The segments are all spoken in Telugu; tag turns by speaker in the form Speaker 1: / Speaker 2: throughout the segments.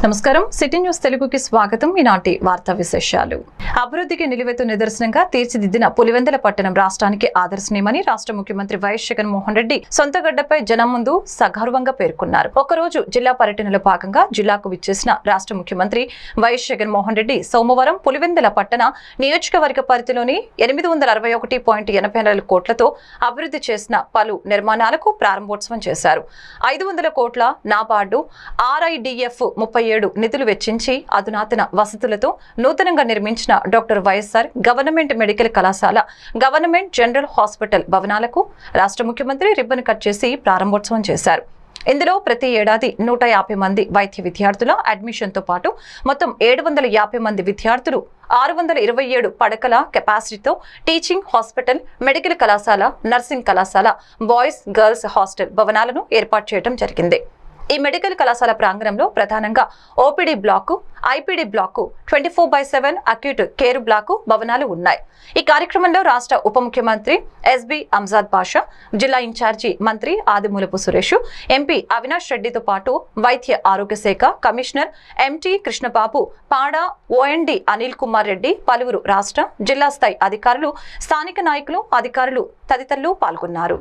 Speaker 1: నమస్కారం సిటీ న్యూస్ తెలుగుకి స్వాగతం. ఈనాటి వార్తా విశేషాలు. అభివృద్ధికి నిలువెత్తు నిదర్శనంగా తీర్చిదిద్దిన పులివెందుల పట్టణం రాష్ట్రానికి ఆదర్శనీయమని రాష్ట్ర ముఖ్యమంత్రి వైఎస్ జగన్మోహన్ రెడ్డి సొంత గడ్డపై జనం ముందు సగర్వంగా పేర్కొన్నారు. ఒకరోజు జిల్లా పర్యటనలో భాగంగా జిల్లాకు విచ్చేసిన రాష్ట్ర ముఖ్యమంత్రి వైఎస్ జగన్మోహన్ రెడ్డి సోమవారం పులివెందుల పట్టణ నియోజకవర్గ పరిధిలోని 861.84 కోట్లతో అభివృద్ధి చేసిన పలు నిర్మాణాలకు ప్రారంభోత్సవం చేశారు. 500 కోట్ల నాబార్డు RIDF 37 నిధులు వెచ్చించి అధునాతన వసతులతో నూతనంగా నిర్మించిన డాక్టర్ వైఎస్ఆర్ గవర్నమెంట్ మెడికల్ కళాశాల, గవర్నమెంట్ జనరల్ హాస్పిటల్ భవనాలకు రాష్ట్ర ముఖ్యమంత్రి రిబ్బన్ కట్ చేసి ప్రారంభోత్సవం చేశారు. ఇందులో ప్రతి ఏడాది 150 మంది వైద్య విద్యార్థుల అడ్మిషన్తో పాటు మొత్తం 750 మంది విద్యార్థులు 627 పడకల కెపాసిటీతో టీచింగ్ హాస్పిటల్, మెడికల్ కళాశాల, నర్సింగ్ కళాశాల, బాయ్స్ గర్ల్స్ హాస్టల్ భవనాలను ఏర్పాటు చేయడం జరిగింది. ఈ మెడికల్ కళాశాల ప్రాంగణంలో ప్రధానంగా OPD block, IPD block, 24/7 acute care block భవనాలు ఉన్నాయి. ఈ కార్యక్రమంలో రాష్ట్ర ఉప ముఖ్యమంత్రి SB అంజాద్ బాషా, జిల్లా ఇన్ఛార్జి మంత్రి ఆదిమూలపు సురేష్, ఎంపీ అవినాష్ రెడ్డితో పాటు వైద్య ఆరోగ్య శాఖ కమిషనర్ MT కృష్ణబాబు, పాడా OND అనిల్ కుమార్ రెడ్డి, పలువురు రాష్ట్ర, జిల్లా స్థాయి అధికారులు, స్థానిక నాయకులు, అధికారులు తదితరులు పాల్గొన్నారు.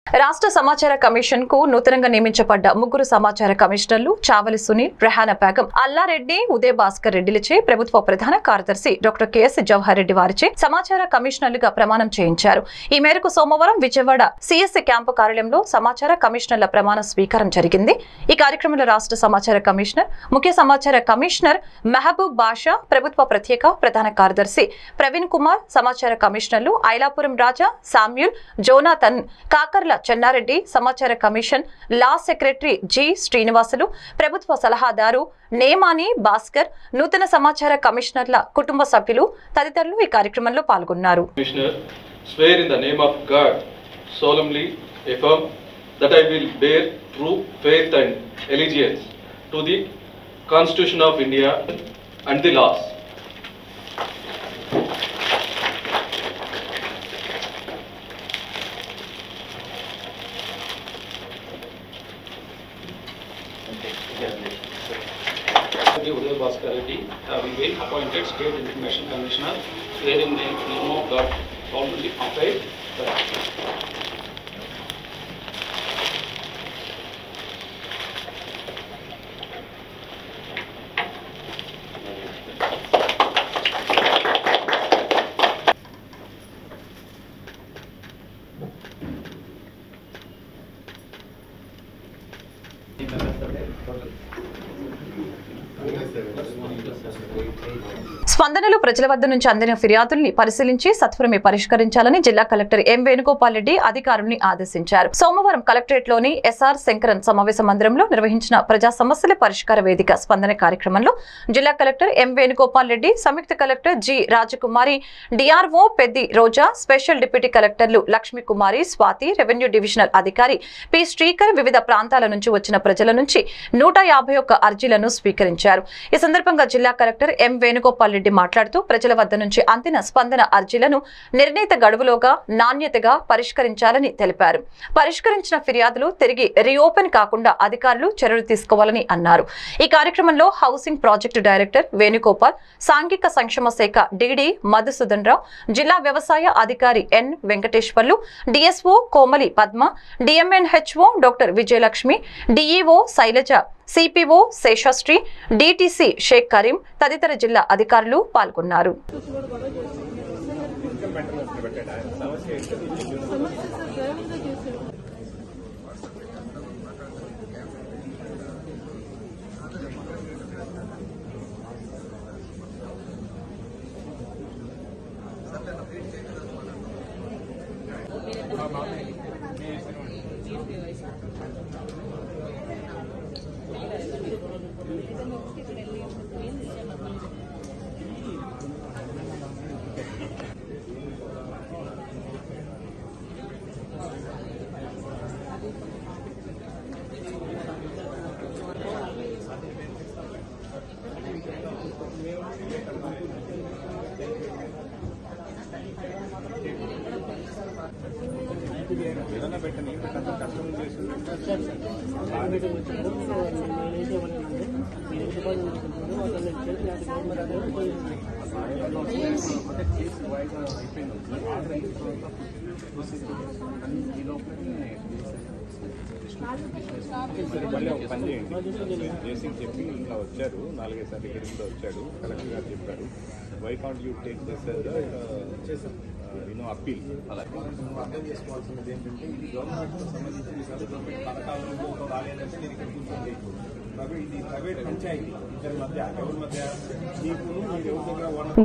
Speaker 1: రాష్ట్ర సమాచార కమిషన్ కు నూతనంగా నియమించబడ్డ 3 సమాచార కమిషనర్లు చావలి సునీల్, రెహానా బేగం, అల్లారెడ్డి, ఉదయ్ భాస్కర్ రెడ్డిలచే ప్రభుత్వ ప్రధాన కార్యదర్శి డాక్టర్ KS జవహర్ రెడ్డి వారిచే సమాచార కమిషనర్లుగా ప్రమాణం చేయించారు. ఈ మేరకు సోమవారం విజయవాడ CSC క్యాంపు కార్యాలయంలో సమాచార కమిషనర్ల ప్రమాణ స్వీకారం జరిగింది. ఈ కార్యక్రమంలో రాష్ట్ర సమాచార కమిషనర్, ముఖ్య సమాచార కమిషనర్ మహబూబ్ బాషా, ప్రభుత్వ ప్రత్యేక ప్రధాన కార్యదర్శి ప్రవీణ్ కుమార్, సమాచార కమిషనర్లు ఐలాపురం రాజా, సామ్యూల్, జోనాథన్, కాకర్ల చెన్నారెడ్డి, సమాచార కమిషన్ లా సెక్రటరీ G శ్రీనివాసులు, ప్రభుత్వ సలహాదారు నేమాని భాస్కర్, నూతన సమాచార కమిషనర్ల కుటుంబ సభ్యులు తదితరులు ఈ కార్యక్రమంలో పాల్గొన్నారు.
Speaker 2: Swear in the name of God, solemnly affirm that I will bear true faith and allegiance to the Constitution of India and the laws.
Speaker 3: Uday Bhaskar Reddy having been appointed State Information Commissioner, swearing in the name of God, solemnly affirm
Speaker 1: స్పందనలు ప్రజల వద్ద నుంచి అందిన ఫిర్యాదుల్ని పరిశీలించి సత్వరమే పరిష్కరించాలని జిల్లా కలెక్టర్ M వేణుగోపాల్ రెడ్డి అధికారుల్ని ఆదేశించారు. సోమవారం కలెక్టరేట్ లోని SR శంకరన్ సమావేశ మందిరంలో నిర్వహించిన ప్రజా సమస్యల పరిష్కార వేదిక స్పందన కార్యక్రమంలో జిల్లా కలెక్టర్ M వేణుగోపాల్ రెడ్డి, సంయుక్త కలెక్టర్ G రాజకుమారి, DRO పెద్ది రోజా, స్పెషల్ డిప్యూటీ కలెక్టర్లు లక్ష్మీ కుమారి, స్వాతి, రెవెన్యూ డివిజనల్ అధికారి P శ్రీకర్ వివిధ ప్రాంతాల నుంచి వచ్చిన ప్రజల నుంచి 151 అర్జీలను స్వీకరించారు. ఈ సందర్భంగా జిల్లా కలెక్టర్ M వేణుగోపాల్ రెడ్డి మాట్లాడుతూ ప్రజల వద్ద నుంచి అందిన స్పందన అర్జీలను నిర్ణీత గడువులోగా నాణ్యతగా పరిష్కరించాలని తెలిపారు. పరిష్కరించిన ఫిర్యాదులు తిరిగి రీఓపెన్ కాకుండా అధికారులు చర్యలు తీసుకోవాలని అన్నారు. ఈ కార్యక్రమంలో హౌసింగ్ ప్రాజెక్టు డైరెక్టర్ వేణుగోపాల్, సాంఘిక సంక్షేమ శాఖ DD మధుసూదన్ రావు, జిల్లా వ్యవసాయ అధికారి N Venkateswarlu, DSO Komali Padma, DMNHO doctor Vijayalakshmi, DEO Sailaja, CPO Seshasri, DTC Sheikh Karim తదితర జిల్లా అధికారులు పాల్గొన్నారు.
Speaker 4: ఏదైనా పెట్టండి కష్టం చేసి కేసు వాయిదా అయిపోయింది ఆర్డర్ అయిన తర్వాత ఈ లోపలనే మళ్ళీ ఒక పని చేయండి. జేసీకి చెప్పి ఇట్లా వచ్చారు 4-5 సార్లు హియరింగ్లో వచ్చాడు, కలెక్టర్ గారు చెప్పారు, why can't you take this appeal. అలాగే అర్థం చేసుకోవాల్సినది ఏంటంటే ఇది గవర్నమెంట్కి సంబంధించిన గవర్నమెంట్ పథకాలలో రాలేదంటే నేను ఇక్కడ కూర్చొని ఇది ప్రైవేట్ పంచాయతీ ఇద్దరి మధ్య ఎవరి మధ్య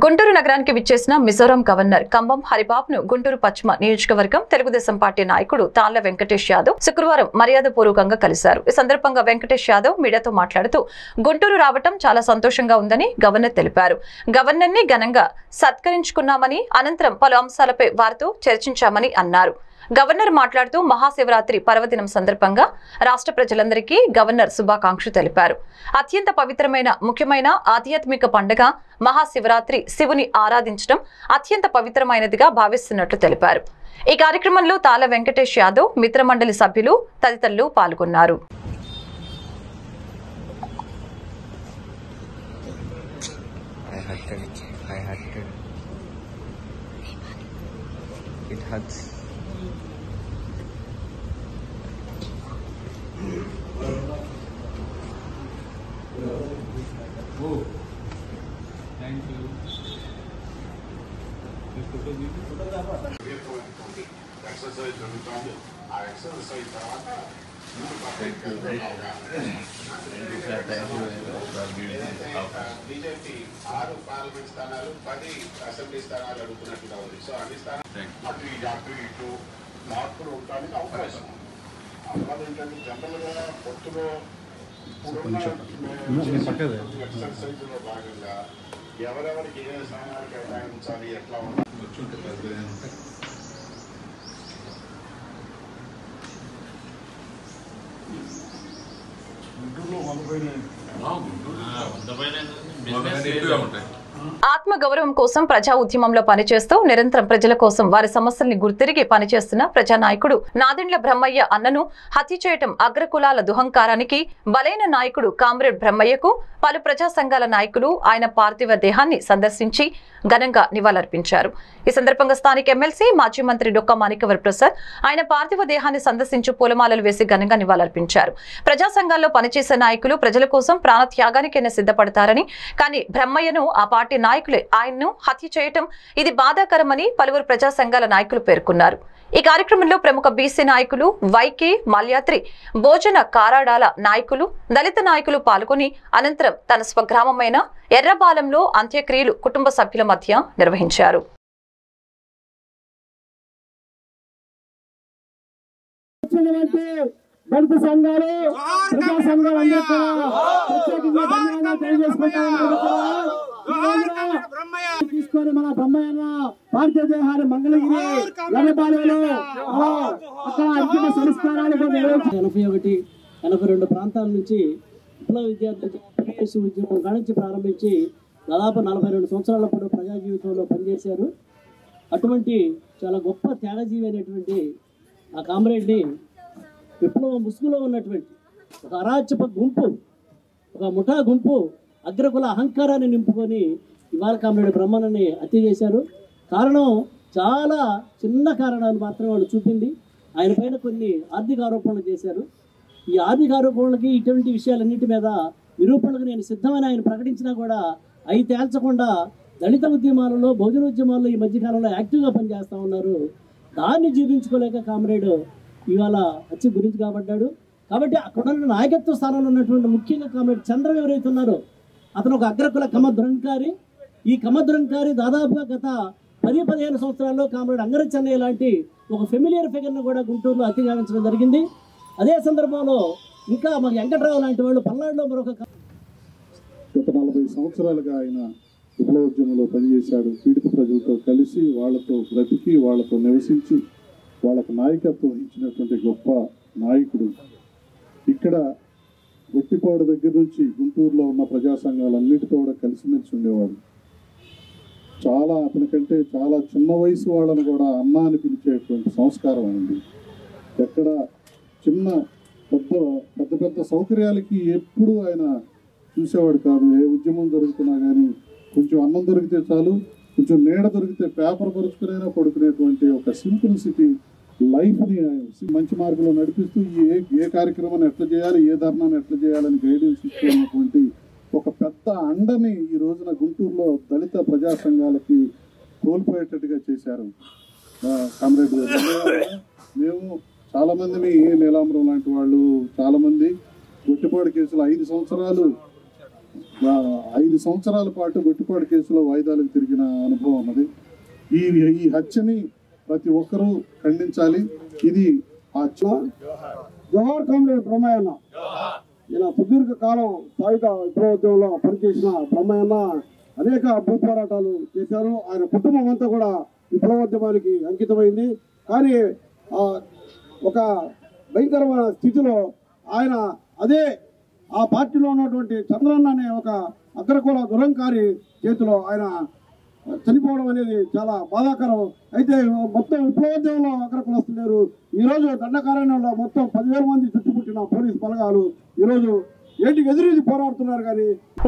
Speaker 1: గుంటూరు నగరానికి విచ్చేసిన మిజోరాం గవర్నర్ కంబం హరిబాబును గుంటూరు పశ్చిమ నియోజకవర్గం తెలుగుదేశం పార్టీ నాయకుడు తాళ్ల వెంకటేష్ యాదవ్ శుక్రవారం మర్యాదపూర్వకంగా కలిశారు. ఈ సందర్భంగా వెంకటేష్ యాదవ్ మీడియాతో మాట్లాడుతూ గుంటూరు రావటం చాలా సంతోషంగా ఉందని గవర్నర్ తెలిపారు. గవర్నర్ ని ఘనంగా సత్కరించుకున్నామని, అనంతరం పలు అంశాలపై వారితో చర్చించామని అన్నారు. గవర్నర్ మాట్లాడుతూ మహాశివరాత్రి పర్వదినం సందర్భంగా రాష్ట్ర ప్రజలందరికీ గవర్నర్ శుభాకాంక్షలు తెలిపారు. అత్యంత పవిత్రమైన ముఖ్యమైన ఆధ్యాత్మిక పండుగ మహాశివరాత్రి శివుని ఆరాధించడం అత్యంత పవిత్రమైనదిగా భావిస్తున్నట్లు తెలిపారు. ఈ కార్యక్రమంలో తాళ్ల వెంకటేష్ యాదవ్, మిత్రమండలి సభ్యులు తదితరులు పాల్గొన్నారు.
Speaker 5: ఎక్సర్సైజ్ జరుగుతుంది. ఆ ఎక్సర్సైజ్ తర్వాత బీజేపీ 6 పార్లమెంట్ స్థానాలు 10 అసెంబ్లీ స్థానాలు అడుగుతున్నట్టుగా ఉంది. సో అన్ని స్థానాలు అటు ఇటు మార్పులు ఉండడానికి అవకాశం ఉంది. అందువల్ల ఏంటంటే జనరల్ గా పొత్తులో ఇప్పుడున్న ఎక్సర్సైజ్ లో భాగంగా ఎవరెవరికి ఏ స్థానాలు కేటాయించాలి ఎట్లా ఉండాలి
Speaker 1: ఆత్మగౌరవం కోసం ప్రజా ఉద్యమంలో పనిచేస్తూ నిరంతరం ప్రజల కోసం వారి సమస్యల్ని గుర్తిరిగి పనిచేస్తున్న ప్రజానాయకుడు నాదెండ్ల బ్రహ్మయ్య అన్నను హత్య చేయటం అగ్రకులాల దుహంకారానికి బలైన నాయకుడు కామ్రేడ్ బ్రహ్మయ్యకు పలు ప్రజా సంఘాల నాయకులు ఆయన పార్థివ దేహాన్ని సందర్శించి ఘనంగా నివాళులర్పించారు. ఈ సందర్భంగా స్థానిక ఎమ్మెల్సీ మాజీ మంత్రి డొక్కా మాణిక్యవర ప్రసాద్ ఆయన పార్థివ దేహాన్ని సందర్శించి పూలమాలలు వేసి ఘనంగా నివాళులర్పించారు. ప్రజా సంఘాల్లో పనిచేసే నాయకులు ప్రజల కోసం ప్రాణ త్యాగానికైనా సిద్ధపడతారని, కానీ బ్రహ్మయ్యను ఆ పార్టీ నాయకులే ఆయన్ను హత్య చేయటం ఇది బాధాకరమని పలువురు ప్రజా సంఘాల నాయకులు పేర్కొన్నారు. ఈ కార్యక్రమంలో ప్రముఖ బీసీ నాయకులు వైకే మాల్యాద్రి, భోజన కారాడాల నాయకులు, దళిత నాయకులు పాల్గొని అనంతరం తన స్వగ్రామమైన ఎర్రబాలెంలో అంత్యక్రియలు కుటుంబ సభ్యుల మధ్య నిర్వహించారు.
Speaker 6: దళిత సంఘాలు ప్రజా సంఘాలందరూ తీసుకొని మన బ్రహ్మయ్య భారతీయ దేహాన్ని మంగళగిరి ఎర్రబాలెంలో అక్కడ అంతిమ సంస్కారాలు 81, 82 ప్రాంతాల నుంచి విప్లవ విద్యార్థులు ఉద్యమం కానించి ప్రారంభించి దాదాపు 42 సంవత్సరాల పాటు ప్రజా జీవితంలో పనిచేశారు. అటువంటి చాలా గొప్ప త్యాగజీవి అయినటువంటి ఆ కామ్రేడ్ని విప్లవ ముసుగులో ఉన్నటువంటి ఒక అరాచక గుంపు, ఒక ముఠా గుంపు అగ్రకుల అహంకారాన్ని నింపుకొని ఇవాళ కామ్రేడ్ బ్రహ్మణ్ణని హత్య చేశారు. కారణం చాలా చిన్న కారణాలు మాత్రమే వాళ్ళు చూపింది. ఆయన పైన కొన్ని ఆర్థిక ఆరోపణలు చేశారు. ఈ ఆర్థిక ఆరోపణలకి ఇటువంటి విషయాలన్నిటి మీద నిరూపణలకు నేను సిద్ధమని ఆయన ప్రకటించినా కూడా అవి తేల్చకుండా దళిత ఉద్యమాలలో, బహుజన ఉద్యమాల్లో ఈ మధ్యకాలంలో యాక్టివ్గా పనిచేస్తూ ఉన్నారు. దాన్ని జీర్ణించుకోలేక కామ్రేడ్ ఇవాళ హత్య గురించి కాబడ్డాడు. కాబట్టి అక్కడ నాయకత్వ స్థానంలో ఉన్నటువంటి ముఖ్యంగా కామ్రేడ్ చంద్రం ఎవరైతే ఉన్నారో అతను ఒక అగ్రకుల కమద్రంకారి. ఈ కమద్రంకారి దాదాపుగా గత 10-15 సంవత్సరాల్లో కామ్రేడ్ అంగర చెన్నయ్య లాంటి ఒక ఫెమిలియర్ ఫిగర్ను కూడా గుంటూరులో హత్య గావించడం జరిగింది. అదే సందర్భంలో ఇంకా మాకు వెంకట్రావు లాంటి వాళ్ళు పల్నాడులో మరొక
Speaker 7: గత 40 సంవత్సరాలుగా ఆయన విప్లవోద్యమంలో పనిచేశాడు. పీడిత ప్రజలతో కలిసి వాళ్ళతో బ్రతికి వాళ్ళతో నివసించి వాళ్ళకు నాయకత్వం వహించినటువంటి గొప్ప నాయకుడు. ఇక్కడ గొట్టిపాడు దగ్గర నుంచి గుంటూరులో ఉన్న ప్రజా సంఘాలన్నిటితో కూడా కలిసిమెలిసి ఉండేవాడు. చాలా అతనికంటే చాలా చిన్న వయసు వాళ్ళని కూడా అన్న అని పిలిచేటువంటి సంస్కారం అయింది. ఎక్కడ చిన్న పెద్ద పెద్ద సౌకర్యాలకి ఎప్పుడు ఆయన చూసేవాడు కాదు. ఏ ఉద్యమం జరుగుతున్నా కానీ కొంచెం అన్నం దొరికితే చాలు, కొంచెం నీడ దొరికితే పేపర్ పరుచుకునైనా పడుకునేటువంటి ఒక సింప్లిసిటీ లైఫ్ని మంచి మార్గంలో నడిపిస్తూ ఏ కార్యక్రమాన్ని ఎట్లా చేయాలి, ఏ ధర్నాన్ని ఎట్లా చేయాలని గైడెన్స్ ఇస్తున్నటువంటి ఒక పెద్ద అండని ఈ రోజున గుంటూరులో దళిత ప్రజా సంఘాలకి కోల్పోయేటట్టుగా చేశారు కామ్రేడ్ గారు. మేము చాలామందిని నీలాంబరం లాంటి వాళ్ళు చాలామంది గొట్టిపాడు కేసులో 5 సంవత్సరాల పాటు గొట్టిపాడు కేసులో వాయిదాలకు తిరిగిన అనుభవం ఉన్నది. ఈ హత్యని ప్రతి ఒక్కరూ ఖండించాలి. ఇది
Speaker 6: జోహార్ కామ్రేడ్ బ్రహ్మయ్యన్న. ఇలా సుదీర్ఘ కాలం సాయుధ విప్లవోద్యమంలో పనిచేసిన బ్రహ్మయ్యన్న అనేక భూ పోరాటాలు చేశారు. ఆయన కుటుంబం అంతా కూడా విప్లవోద్యమానికి అంకితమైంది. కానీ ఒక భయంకరమైన స్థితిలో ఆయన ఆ పార్టీలో ఉన్నటువంటి చంద్రన్న అనే ఒక అగ్రకుల దురంకారి చేతిలో ఆయన చనిపోవడం అనేది చాలా బాధాకరం. అయితే మొత్తం విప్లవోద్యమంలో అగ్రకులస్తులు లేరు. ఈరోజు దండకారణ్యంలో మొత్తం 10,000 మంది చుట్టుముట్టిన పోలీసు బలగాలు ఈరోజు ఏంటికి ఎదురు పోరాడుతున్నారు. కానీ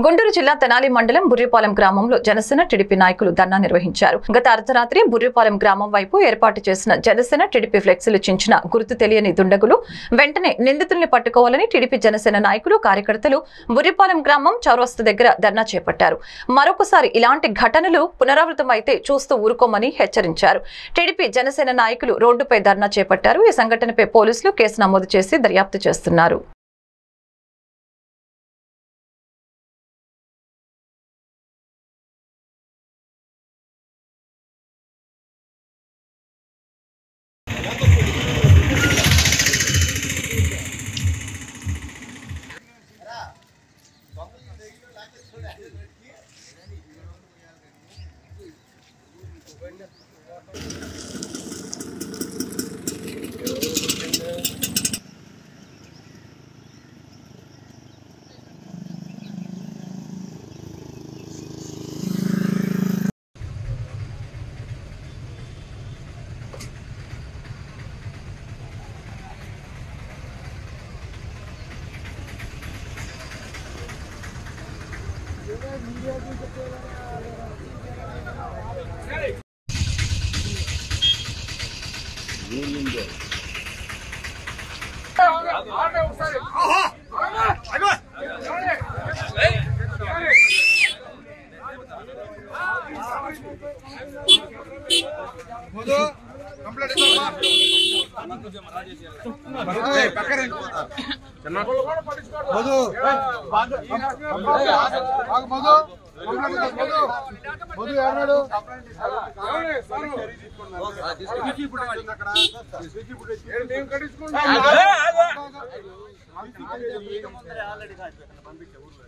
Speaker 1: గుంటూరు జిల్లా తెనాలి మండలం బుర్రిపాలెం గ్రామంలో జనసేన టీడీపీ నాయకులు ధర్నా నిర్వహించారు. గత అర్ధరాత్రి బుర్రిపాలెం గ్రామం వైపు ఏర్పాటు చేసిన జనసేన టీడీపీ ఫ్లెక్సీలు చించిన గుర్తు తెలియని దుండగులు వెంటనే నిందితుల్ని పట్టుకోవాలని టీడీపీ జనసేన నాయకులు కార్యకర్తలు బుర్రిపాలెం గ్రామం చౌరస్తా దగ్గర ధర్నా చేపట్టారు. మరొకసారి ఇలాంటి ఘటనలు పునరావృతమైతే చూస్తూ ఊరుకోమని హెచ్చరించారు. టీడీపీ జనసేన నాయకులు రోడ్డుపై ధర్నా చేపట్టారు. ఈ సంఘటనపై పోలీసులు కేసు నమోదు చేసి దర్యాప్తు చేస్తున్నారు.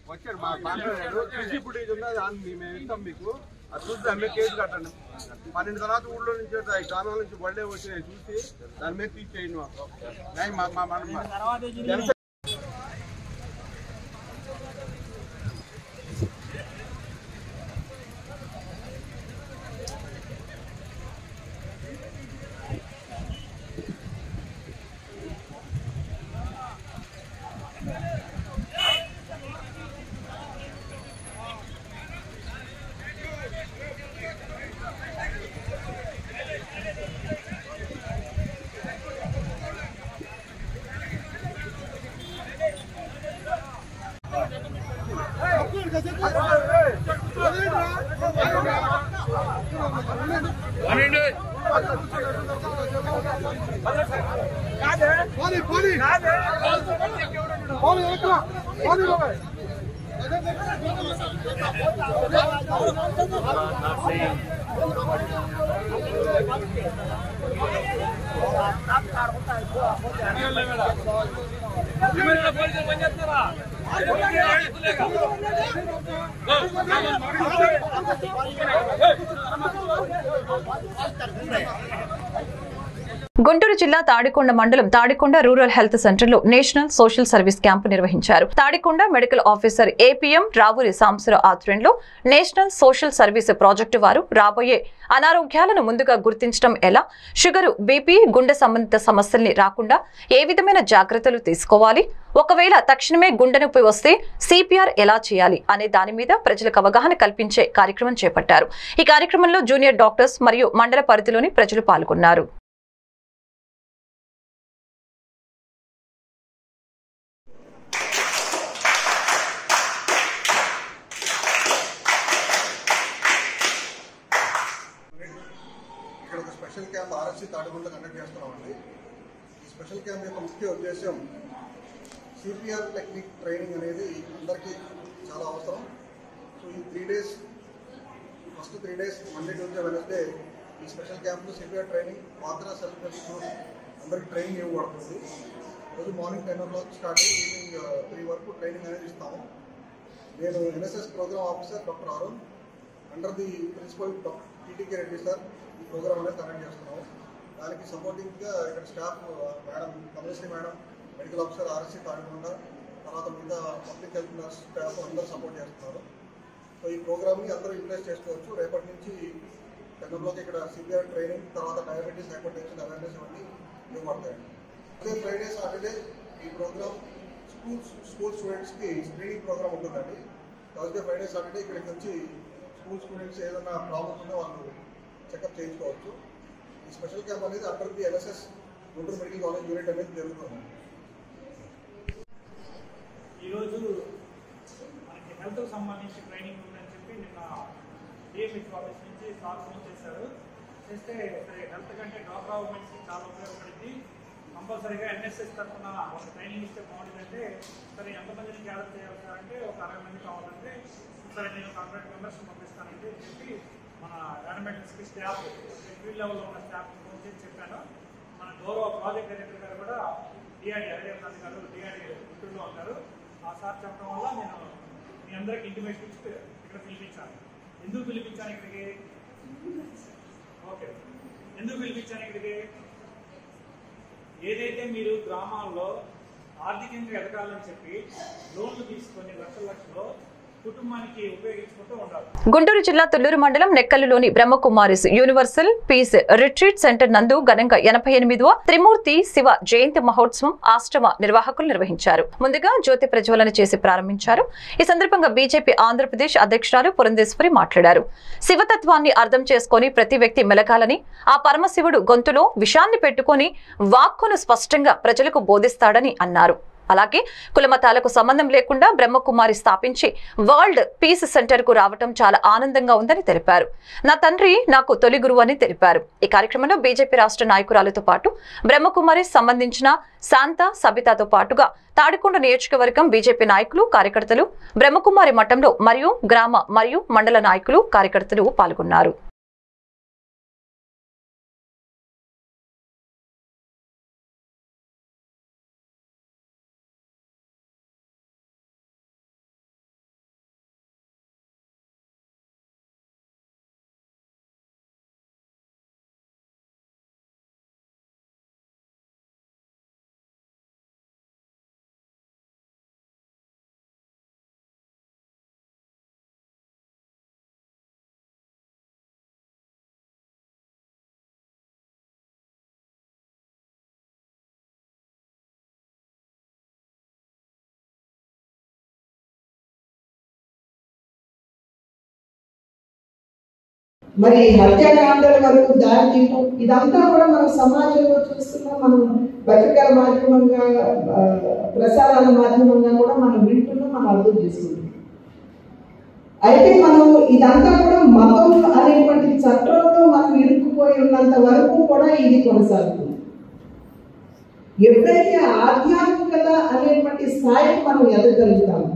Speaker 4: వచ్చాడు మా మాట్లాడాడు సీసీ ఫుటేజ్ ఉన్నది మేము ఇస్తాం మీకు అది చూస్తే అమ్మే కేసు కట్టండి 12 తర్వాత ఊళ్ళో నుంచి గ్రామాల నుంచి బళ్ళే వచ్చినాయి చూసి దాని మీద తీసేయండి మాకు
Speaker 1: గుంటూరు జిల్లా తాడికొండ మండలం తాడికొండ రూరల్ హెల్త్ సెంటర్ లో నేషనల్ సోషల్ సర్వీస్ క్యాంపు నిర్వహించారు. Tadikonda medical officer APM Ravuri Sambasivarao ఆధ్వర్యంలో నేషనల్ సోషల్ సర్వీస్ ప్రాజెక్టు వారు రాబోయే అనారోగ్యాలను ముందుగా గుర్తించడం ఎలా, షుగరు, బీపీ, గుండె సంబంధిత సమస్యల్ని రాకుండా ఏ విధమైన జాగ్రత్తలు తీసుకోవాలి, ఒకవేళ తక్షణమే గుండె నొప్పి వస్తే సిపిఆర్ ఎలా చేయాలి అనే దాని మీద ప్రజలకు అవగాహన కల్పించే కార్యక్రమం చేపట్టారు. ఈ కార్యక్రమంలో జూనియర్ డాక్టర్స్ మరియు మండల పరిధిలోని ప్రజలు పాల్గొన్నారు.
Speaker 8: స్పెషల్ క్యాంప్ ఆర్ఎఫ్సి తాడికొండలో కండక్ట్ చేస్తున్నామండి. ఈ స్పెషల్ క్యాంప్ యొక్క ముఖ్య ఉద్దేశం సిపిఆర్ టెక్నిక్ ట్రైనింగ్ అనేది అందరికీ చాలా అవసరం. సో ఈ 3 days, first 3 days Monday, Tuesday, Wednesday ఈ స్పెషల్ క్యాంప్లో సిపిఆర్ ట్రైనింగ్ మాత్ర సెల్ఫ్ హెల్ప్ అందరికీ ట్రైనింగ్ ఇవ్వబడుతుంది. రోజు మార్నింగ్ 10 o'clock స్టార్ట్ అయ్యి ఈవినింగ్ 3 వరకు ట్రైనింగ్ అనేది ఇస్తాము. నేను NSS programme officer doctor Arun under the principal doctor TTK Reddy sir ఈ ప్రోగ్రామ్ అనేది కండక్ట్ చేస్తున్నాము. దానికి సపోర్టింగ్గా ఇక్కడ staff madam Kamaleswari madam, medical officer RSC Tadikonda, తర్వాత మిగతా పబ్లిక్ హెల్త్ నర్స్ స్టాఫ్ అందరూ సపోర్ట్ చేస్తున్నారు. సో ఈ ప్రోగ్రామ్ని అందరూ యూటిలైజ్ చేసుకోవచ్చు. రేపటి నుంచి 10 o'clock ఇక్కడ సిపిఆర్ ట్రైనింగ్, తర్వాత డయాబెటీస్, హైపర్టెన్షన్ అవేర్నెస్ ఇవన్నీ ఇవ్వబడతాయండి. అదే ఫ్రైడే, సాటర్డే ఈ ప్రోగ్రామ్ స్కూల్ స్టూడెంట్స్కి స్క్రీనింగ్ ప్రోగ్రామ్ ఉంటుందండి. థర్స్డే, ఫ్రైడే, సాటర్డే ఇక్కడికి వచ్చి స్కూల్ స్టూడెంట్స్ ఏదైనా ప్రాబ్లమ్స్ ఉంటే వాళ్ళు చెకప్ చేయించుకోవచ్చు. ఈ స్పెషల్ క్యాంప్ అనేది under the NSS Guntur medical college unit అనేది జరుగుతుంది.
Speaker 9: ఈరోజు మనకి హెల్త్కి సంబంధించి ట్రైనింగ్ ఉందని చెప్పి నిన్న డిఎంహెచ్ ఆఫీస్ నుంచి సార్ ఫోన్ చేశారు. చేస్తే హెల్త్ కంటే డ్వాక్రా ఉమెన్స్కి చాలా ఉపయోగపడింది, కంపల్సరీగా ఎన్ఎస్ఎస్ తరఫున ఒక ట్రైనింగ్ ఇస్తే బాగుంటుందంటే, సరే ఎంతమందిని గ్యాదర్ చేయాలి సార్ అంటే ఒక 60 మంది కావాలంటే, సరే నేను 100 members పంపిస్తానంటే చెప్పి మన యానిమేటర్స్కి స్టాఫ్ ఫీల్డ్ లెవెల్లో ఉన్న స్టాఫ్ ఫోన్ చేసి చెప్పాను. మన గౌరవ ప్రాజెక్ట్ డైరెక్టర్ గారు కూడా డిఆర్డి అరవింద్ గారు డిఆర్డి గుంటూరులో ఉన్నారు. ఆ సార్ చెప్పడం వల్ల నేను మీ అందరికీ ఇంటిమేషన్ ఇచ్చి ఇక్కడ పిలిపించాను. ఎందుకు పిలిపించాను ఇక్కడికి? ఓకే, ఎందుకు పిలిపించాను ఇక్కడికి? ఏదైతే మీరు గ్రామాల్లో ఆర్థికంగా ఎదగాలని చెప్పి లోన్లు తీసుకొని లక్షలు కుటుంబానికి ఉపయోగించుకుంటూ ఉండాలి.
Speaker 1: గుంటూరు జిల్లా తుళ్లూరు మండలం నెక్కల్లులోని Brahma Kumaris universal peace retreat centre నందు ఘనంగా 88వ త్రిమూర్తి శివ జయంతి మహోత్సవం ఆశ్రమ నిర్వాహకులు నిర్వహించారు. ముందుగా జ్యోతి ప్రజ్వలన చేసి ప్రారంభించారు. ఈ సందర్భంగా బీజేపీ ఆంధ్రప్రదేశ్ అధ్యక్షురాలు పురంధేశ్వరి మాట్లాడారు. శివతత్వాన్ని అర్థం చేసుకుని ప్రతి వ్యక్తి మెలగాలని, ఆ పరమశివుడు గొంతులో విషాన్ని పెట్టుకుని వాక్కును స్పష్టంగా ప్రజలకు బోధిస్తాడని అన్నారు. అలాగే కులమతాలకు సంబంధం లేకుండా బ్రహ్మకుమారి స్థాపించి వరల్డ్ పీస్ సెంటర్ కు రావటం చాలా ఆనందంగా ఉందని తెలిపారు. నా తండ్రి నాకు తొలి గురువు అని తెలిపారు. ఈ కార్యక్రమంలో బీజేపీ రాష్ట్ర నాయకురాలతో పాటు బ్రహ్మకుమారి సంబంధించిన శాంత సబితాతో పాటుగా తాడికొండ నియోజకవర్గం బీజేపీ నాయకులు, కార్యకర్తలు, బ్రహ్మకుమారి మఠంలో మరియు గ్రామ మరియు మండల నాయకులు, కార్యకర్తలు పాల్గొన్నారు.
Speaker 10: మరి హత్యాకాండాల వరకు దారి తీయటం, ఇదంతా కూడా మనం సమాజంలో చూస్తున్నాం. మనం పత్రికల మాధ్యమంగా, ప్రసారాల మాధ్యమంగా కూడా మనం వింటున్నాం, మనం అర్థం చేసుకుంటున్నాం. అయితే మనం ఇదంతా కూడా మతం అనేటువంటి చట్టంలో మనం ఇరుక్కుపోయి ఉన్నంత వరకు కూడా ఇది కొనసాగుతుంది. ఎప్పుడైతే ఆధ్యాత్మికత అనేటువంటి స్థాయికి మనం ఎదగలుగుతాము,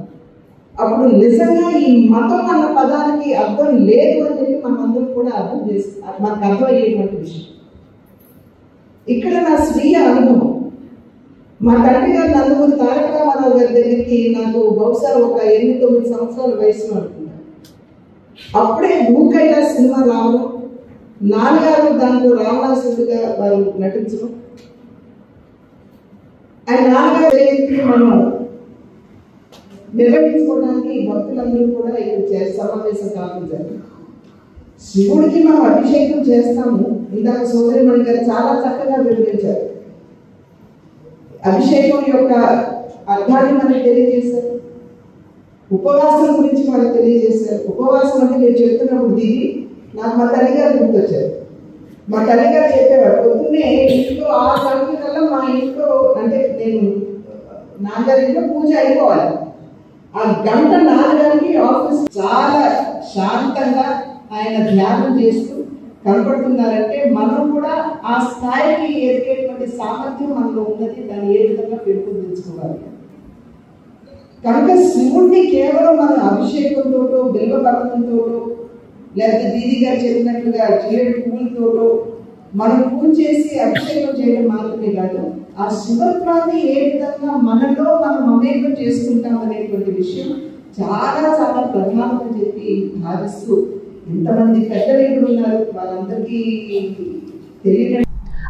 Speaker 10: అప్పుడు నిజంగా ఈ మతం అన్న పదానికి అర్థం లేదు అని చెప్పి మనమందరం కూడా అర్థం చేస్తాం. మనకు అర్థమయ్యేటువంటి విషయం. ఇక్కడ నా స్వీయ అనుభవం, మా తండ్రి గారు నందమూరి తారక రామారావు గారి దగ్గరికి నాకు బహుశా ఒక 8-9 సంవత్సరాల వయసులో అనుకున్నాను. అప్పుడే మూకైలా సినిమా రావడం, నాన్నగారు దాంట్లో రావణాసురుడిగా వారు నటించడం అండ్ నాన్నగారు జయంతిని మనం నిర్వహించుకోవడానికి భక్తులందరూ కూడా ఇక్కడ సమావేశం కావడం జరిగింది. శివుడికి మనం అభిషేకం చేస్తాము. ఇందాక సోదరిమణి గారు చాలా చక్కగా వివరించారు. అభిషేకం యొక్క అర్థాన్ని మనకు తెలియజేశారు. ఉపవాసం గురించి మనకు తెలియజేశారు. ఉపవాసం అంటే మీరు చెప్తున్నప్పుడు దిగి నాకు మా తల్లిగారు గుర్తొచ్చారు. మా తల్లిగారు చెప్పేవారు, పొద్దున్నే ఇంట్లో 6 గంటల మా ఇంట్లో అంటే నేను నాన్నగారి ఇంట్లో పూజ అయిపోవాలి. ఆ గంట 4 ఆఫీస్ చాలా శాంతంగా ఆయన ధ్యానం చేస్తూ కనపడుతున్నారంటే మనం కూడా ఆ స్థాయికి ఎదిగేటువంటి సామర్థ్యం మనలో ఉన్నది. దాన్ని ఏ విధంగా పెంపొందించుకోవాలి. కనుక శివుడిని కేవలం మన అభిషేకంతో బిల్వపత్రంతో లేకపోతే దీది గారు చెప్పినట్లుగా జీడి పువ్వులతో మనం పూజ చేసి అభిషేకం చేయడం మాత్రమే కాదు, ఆ శివత్వాన్ని ఏ విధంగా మనలో మనం మమేకం చేసుకుంటాం అనేటువంటి విషయం చాలా చాలా ప్రధానమని చెప్పి భావిస్తూ ఇంతమంది పెద్దలు ఉన్నారు వాళ్ళందరికీ తెలియడం.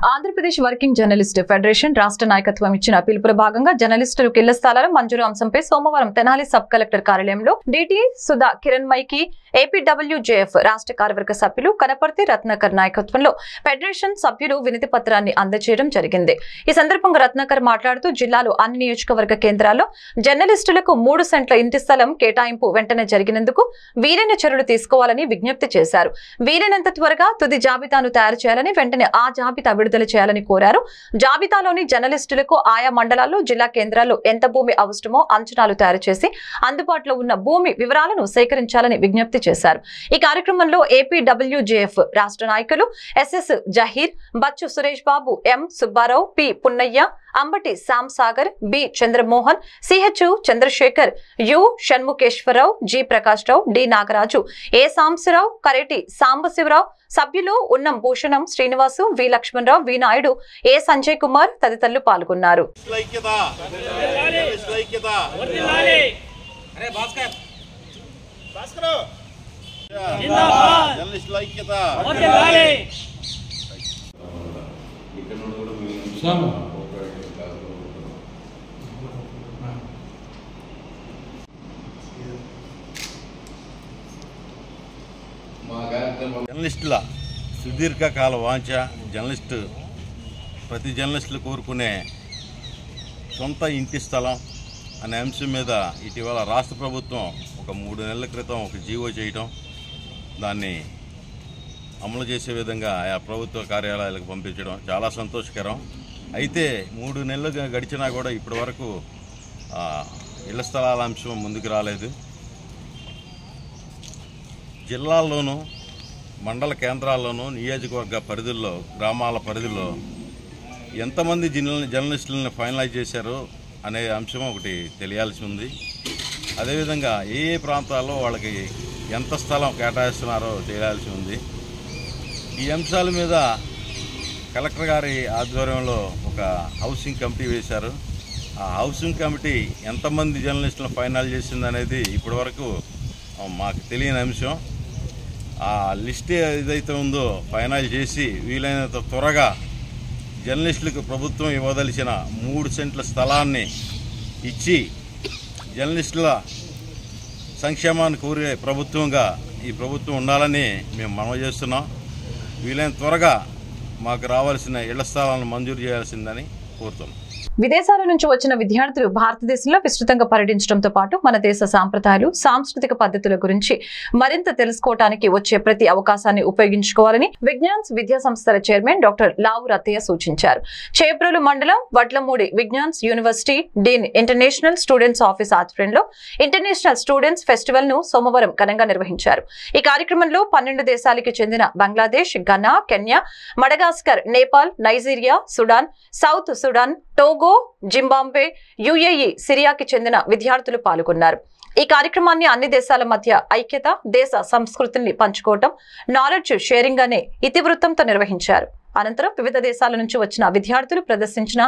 Speaker 1: ఆంధ్రప్రదేశ్ వర్కింగ్ జర్నలిస్ట్ ఫెడరేషన్ రాష్ట్ర నాయకత్వం ఇచ్చిన పిలుపుల భాగంగా జర్నలిస్టులకు ఇళ్ల స్థలాల మంజూరు అంశంపై సోమవారం తెనాలి సబ్ కలెక్టర్ కార్యాలయంలో డిటి సుధా కిరణ్మయికి ఏపీడబ్ల్యూజేఎఫ్ రాష్ట్ర కార్యవర్గ సభ్యులు కనపర్తి రత్నాకర్ నాయకత్వంలో ఫెడరేషన్ సభ్యులు వినతి పత్రాన్ని అందజేయడం జరిగింది. ఈ సందర్భంగా రత్నాకర్ మాట్లాడుతూ జిల్లాలో అన్ని నియోజకవర్గ కేంద్రాల్లో జర్నలిస్టులకు 3 సెంట్ల ఇంటి స్థలం కేటాయింపు వెంటనే జరిగినందుకు వీలైన చర్యలు తీసుకోవాలని విజ్ఞప్తి చేశారు. వీలైనంత త్వరగా తుది జాబితాను తయారు చేయాలని, వెంటనే ఆ జాబితా విడుదల చేయాలని కోరారు. జాబితాలోని జర్నలిస్టులకు ఆయా మండలాల్లో జిల్లా కేంద్రాల్లో ఎంత భూమి అవసరమో అంచనాలు తయారు చేసి అందుబాటులో ఉన్న భూమి వివరాలను సేకరించాలని విజ్ఞప్తి చేశారు. ఈ కార్యక్రమంలో ఏపీడబ్ల్యూజేఎఫ్ రాష్ట్ర నాయకులు SS Zaheer, Bachchu Suresh Babu, M Subbarao, P Punnaiah, Ambati Shyam Sagar, B Chandramohan, CH Chandrasekhar, U Shanmukheswararao, G Prakash Rao, D Nagaraju, A Sambasivarao, Kareti Sambasivarao, సభ్యులు ఉన్నం భూషణం శ్రీనివాసు, వి లక్ష్మణరావు, వి నాయుడు, ఏ సంజయ్ కుమార్ తదితరులు పాల్గొన్నారు.
Speaker 11: జర్నలిస్టుల సుదీర్ఘకాల వాంఛ, ప్రతి జర్నలిస్టులు కోరుకునే సొంత ఇంటి స్థలం అనే అంశం మీద ఇటీవల రాష్ట్ర ప్రభుత్వం ఒక 3 నెలల క్రితం ఒక జీవో చేయటం, దాన్ని అమలు చేసే విధంగా ఆ ప్రభుత్వ కార్యాలయాలకు పంపించడం చాలా సంతోషకరం. అయితే 3 నెలలు గడిచినా కూడా ఇప్పటి వరకు ఇళ్ల స్థలాల అంశం ముందుకు రాలేదు. జిల్లాల్లోనూ మండల కేంద్రాల్లోనూ నియోజకవర్గ పరిధుల్లో గ్రామాల పరిధిలో ఎంతమంది జర్నలిస్టులను ఫైనలైజ్ చేశారో అనే అంశం ఒకటి తెలియాల్సి ఉంది. అదేవిధంగా ఏ ప్రాంతాల్లో వాళ్ళకి ఎంత స్థలం కేటాయిస్తున్నారో తెలియాల్సి ఉంది. ఈ అంశాల మీద కలెక్టర్ గారి ఆధ్వర్యంలో ఒక హౌసింగ్ కమిటీ వేశారు. ఆ హౌసింగ్ కమిటీ ఎంతమంది జర్నలిస్టులను ఫైనల్ చేసిందనేది ఇప్పటివరకు మాకు తెలియని అంశం. ఆ లిస్ట్ ఏదైతే ఉందో ఫైనల్ చేసి వీలైనంత త్వరగా జర్నలిస్టులకు ప్రభుత్వం ఇవ్వదలిచిన 3 సెంట్ల స్థలాన్ని ఇచ్చి జర్నలిస్టుల సంక్షేమాన్ని కోరే ప్రభుత్వంగా ఈ ప్రభుత్వం ఉండాలని మేము మనవి చేస్తున్నాం. వీలైన త్వరగా మాకు రావాల్సిన ఇళ్ల స్థలాలను మంజూరు చేయాల్సిందని కోరుతున్నాం.
Speaker 1: విదేశాల నుంచి వచ్చిన విద్యార్థులు భారతదేశంలో విస్తృతంగా పర్యటించడంతో పాటు మన దేశ సాంప్రదాయాలు, సాంస్కృతిక పద్ధతుల గురించి మరింత తెలుసుకోవడానికి వచ్చే ప్రతి అవకాశాన్ని ఉపయోగించుకోవాలని విజ్ఞాన్స్ విద్యా సంస్థల చైర్మన్ డాక్టర్ లావు రత్తయ్య సూచించారు. చేబ్రోలు మండలం Vadlamudi Vignan's university dean international students office ఆధ్వర్యంలో ఇంటర్నేషనల్ స్టూడెంట్స్ ఫెస్టివల్ ను సోమవారం ఘనంగా నిర్వహించారు. ఈ కార్యక్రమంలో 12 దేశాలకు చెందిన Bangladesh, Ghana, Kenya, Madagascar, Nepal, Nigeria, Sudan, south Sudan, Togo, Zimbabwe, UAE, సిరియాకి చెందిన విద్యార్థులు పాల్గొన్నారు. ఈ కార్యక్రమాన్ని అన్ని దేశాల మధ్య ఐక్యత, దేశ సంస్కృతిని పంచుకోవటం, నాలెడ్జ్ షేరింగ్ అనే ఇతివృత్తంతో నిర్వహించారు. అనంతరం వివిధ దేశాల నుంచి వచ్చిన విద్యార్థులు ప్రదర్శించిన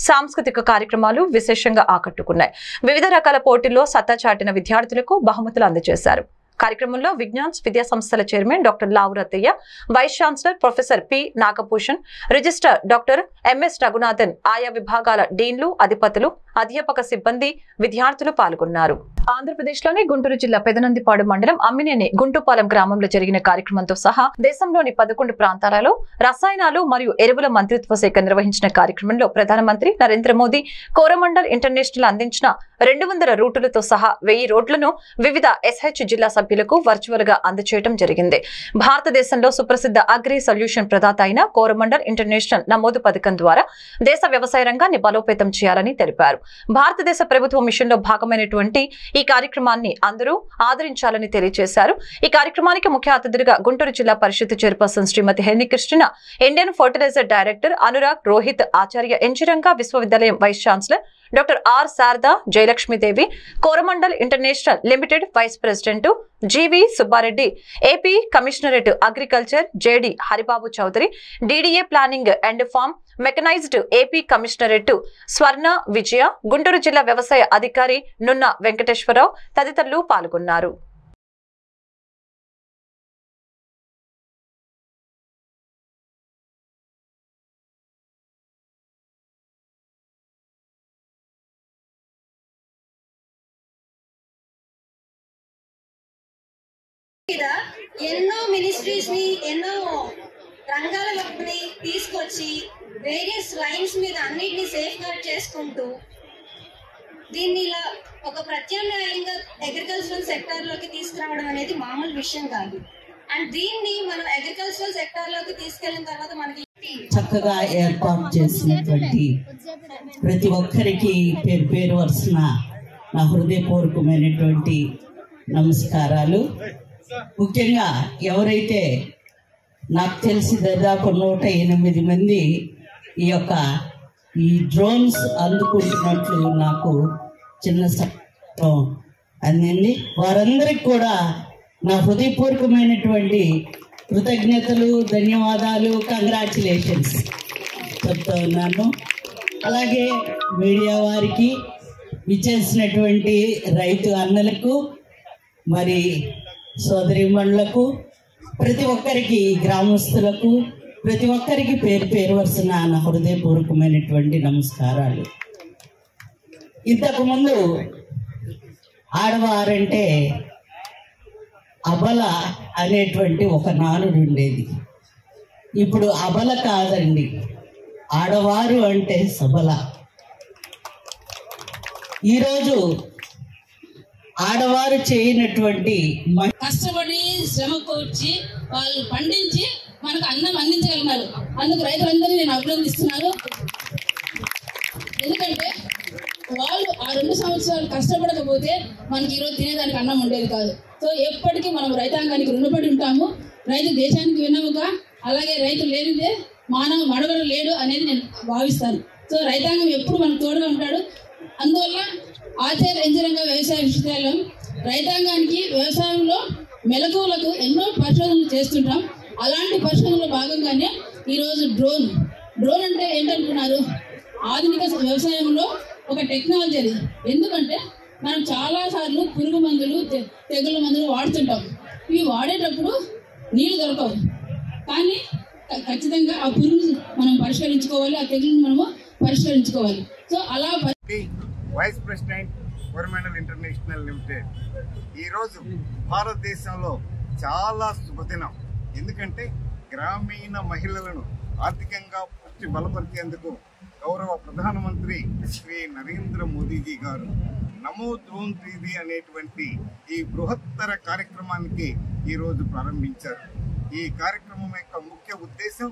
Speaker 1: సాంస్కృతిక కార్యక్రమాలు విశేషంగా ఆకట్టుకున్నాయి. వివిధ రకాల పోటీల్లో సత్తా చాటిన విద్యార్థులకు బహుమతులు అందజేశారు. కార్యక్రమంలో విజ్ఞాన్స్ విద్యా సంస్థల chairman doctor Lavu Rattaiah, vice chancellor professor P Nagabhushan, registrar doctor MS Raghunathan, ఆయా విభాగాల డీన్లు, అధిపతులు, అధ్యాపక సిబ్బంది, విద్యార్థులు పాల్గొన్నారు. ఆంధ్రప్రదేశ్లోని గుంటూరు జిల్లా పెదనందిపాడు మండలం అమ్మినేని గుంటుపాలెం గ్రామంలో జరిగిన కార్యక్రమంతో సహా దేశంలోని 11 ప్రాంతాలలో రసాయనాలు మరియు ఎరువుల మంత్రిత్వ శాఖ నిర్వహించిన కార్యక్రమంలో ప్రధానమంత్రి నరేంద్ర మోదీ కోరమండల్ ఇంటర్నేషనల్ అందించిన 200 రూటులతో సహా 1000 రోడ్లను వివిధ SH జిల్లా సభ్యులకు వర్చువల్ గా అందజేయడం జరిగింది. భారతదేశంలో సుప్రసిద్ధ అగ్రి సొల్యూషన్ ప్రదాత అయిన కోరమండల్ ఇంటర్నేషనల్ నమోదు పథకం ద్వారా దేశ వ్యవసాయ రంగాన్ని బలోపేతం చేయాలని తెలిపారు. భారతదేశ ప్రభుత్వ మిషన్ లో భాగమైనటువంటి ఈ కార్యక్రమాన్ని అందరూ ఆదరించాలని తెలియజేశారు. ఈ కార్యక్రమానికి ముఖ్య అతిథులుగా గుంటూరు జిల్లా పరిషత్ chairperson Srimati Henni Krishna, Indian fertiliser director Anurag Rohit Acharya, NG Ranga విశ్వవిద్యాలయం vice chancellor doctor R Sarada Jayalakshmidevi, Coromandel international limited vice president GV Subbareddy, AP commissionerate agriculture JD Haribabu Chowdary, DDA planning and farm mechanised AP commissionerate Swarna Vijaya, Guntur జిల్లా వ్యవసాయ అధికారి నున్న వెంకటేశ్వరరావు తదితరులు పాల్గొన్నారు.
Speaker 12: ఎన్నో మినిస్ట్రీస్ ని ఎన్నో రంగాలలోని తీసుకొచ్చి వేరియస్ లైన్స్ మీద అన్నిటిని సేఫ్ గార్డ్ చేసుకుంటూ దీన్ని ఇలా ఒక ప్రత్యామ్నాయంగా అగ్రికల్చరల్ సెక్టార్ లోకి తీసుకురావడం అనేది మామూలు విషయం కాదు. అండ్ దీన్ని మనం అగ్రికల్చరల్ సెక్టార్ లోకి తీసుకెళ్లిన తర్వాత మనకి
Speaker 13: చక్కగా ఏర్పాటు చేసినటువంటి ప్రతి ఒక్కరికి పేరు పేరు వరుసన నా హృదయపూర్వకమైనటువంటి నమస్కారాలు. ముఖ్యంగా ఎవరైతే నాకు తెలిసి దాదాపు 108 మంది ఈ డ్రోన్స్ అందుకుంటున్నట్లు నాకు చిన్న సహాయం అందింది. వారందరికి కూడా నా హృదయపూర్వకమైనటువంటి కృతజ్ఞతలు, ధన్యవాదాలు, కంగ్రాచులేషన్స్ చెప్తా ఉన్నాను. అలాగే మీడియా వారికి, విచ్చేసినటువంటి రైతు అన్నలకు, మరి సోదరిమణులకు, ప్రతి ఒక్కరికి, గ్రామస్తులకు, ప్రతి ఒక్కరికి పేరు పేరు వరుసన నా హృదయపూర్వకమైనటువంటి నమస్కారాలు. ఇంతకుముందు ఆడవారంటే అబల అనేటువంటి ఒక నానుడు ఉండేది. ఇప్పుడు అబల కాదండి, ఆడవారు అంటే సబల. ఈరోజు ఆడవారు చేయనటువంటి
Speaker 14: కష్టపడి శ్రమ కూర్చి వాళ్ళు పండించి మనకు అన్నం అందించగలిగినారు. అందుకు రైతులందరినీ నేను అభినందిస్తున్నాను. ఎందుకంటే వాళ్ళు ఆ 2 సంవత్సరాలు కష్టపడకపోతే మనకి ఈరోజు తినేదానికి అన్నం ఉండేది కాదు. సో ఎప్పటికీ మనం రైతాంగానికి రుణపడి ఉంటాము. రైతు దేశానికి వెన్నెముక. అలాగే రైతు లేనిదే మడవడు లేడు అనేది నేను భావిస్తాను. సో రైతాంగం ఎప్పుడు మనకు తోడుగా ఉంటాడు. అందువల్ల ఆచార్య ఎంజిరంగా వ్యవసాయ విశ్వవిద్యాలయం రైతాంగానికి వ్యవసాయంలో మెలకువలకు ఎన్నో పరిశోధనలు చేస్తుంటాం. అలాంటి పరిశోధనలో భాగంగానే ఈరోజు డ్రోన్ అంటే ఏంటనుకున్నారు? ఆధునిక వ్యవసాయంలో ఒక టెక్నాలజీ అది. ఎందుకంటే మనం చాలాసార్లు పురుగు మందులు, తెగుళ్ళ మందులు వాడుతుంటాం. ఇవి వాడేటప్పుడు నీళ్లు దొరకవు, కానీ ఖచ్చితంగా ఆ పురుగును మనం పరిష్కరించుకోవాలి, ఆ తెగులను మనము పరిష్కరించుకోవాలి. సో అలా
Speaker 15: vice president Coromandel international limited ఈరోజు భారతదేశంలో చాలా శుభదినం. ఎందుకంటే గ్రామీణ మహిళలను ఆర్థికంగా పూర్తి బలపరిచేందుకు గౌరవ ప్రధానమంత్రి శ్రీ నరేంద్ర మోదీజీ గారు నమో డ్రోన్ దీదీ అనేటువంటి ఈ బృహత్తర కార్యక్రమానికి ఈరోజు ప్రారంభించారు. ఈ కార్యక్రమం యొక్క ముఖ్య ఉద్దేశం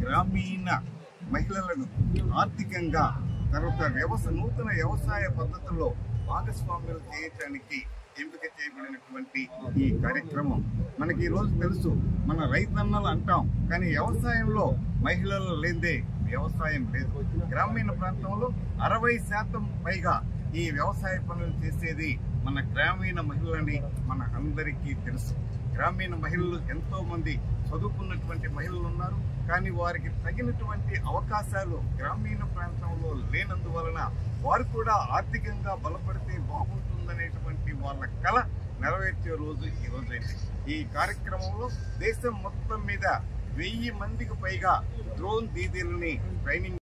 Speaker 15: గ్రామీణ మహిళలను ఆర్థికంగా తర్వాత నూతన వ్యవసాయ పద్ధతుల్లో భాగస్వామ్యాలు చేయడానికి ఎంపిక చేయబడినటువంటి ఈ కార్యక్రమం. మనకి ఈరోజు తెలుసు, మన రైతన్నలు అంటాం, కానీ వ్యవసాయంలో మహిళలు లేదే వ్యవసాయం లేదు. గ్రామీణ ప్రాంతంలో 60% పైగా ఈ వ్యవసాయ పనులు చేసేది మన గ్రామీణ మహిళలని మన అందరికీ తెలుసు. గ్రామీణ మహిళలు ఎంతో మంది చదువుకున్నటువంటి మహిళలు ఉన్నారు, కానీ వారికి తగినటువంటి అవకాశాలు గ్రామీణ ప్రాంతంలో లేనందువలన వారు కూడా ఆర్థికంగా బలపడితే బాగుంటుందనేటువంటి వాళ్ళ కళ నెరవేర్చే రోజు ఈ రోజు అయింది. ఈ కార్యక్రమంలో దేశం మొత్తం మీద 1000 మందికి పైగా డ్రోన్ దీదీలని ట్రైనింగ్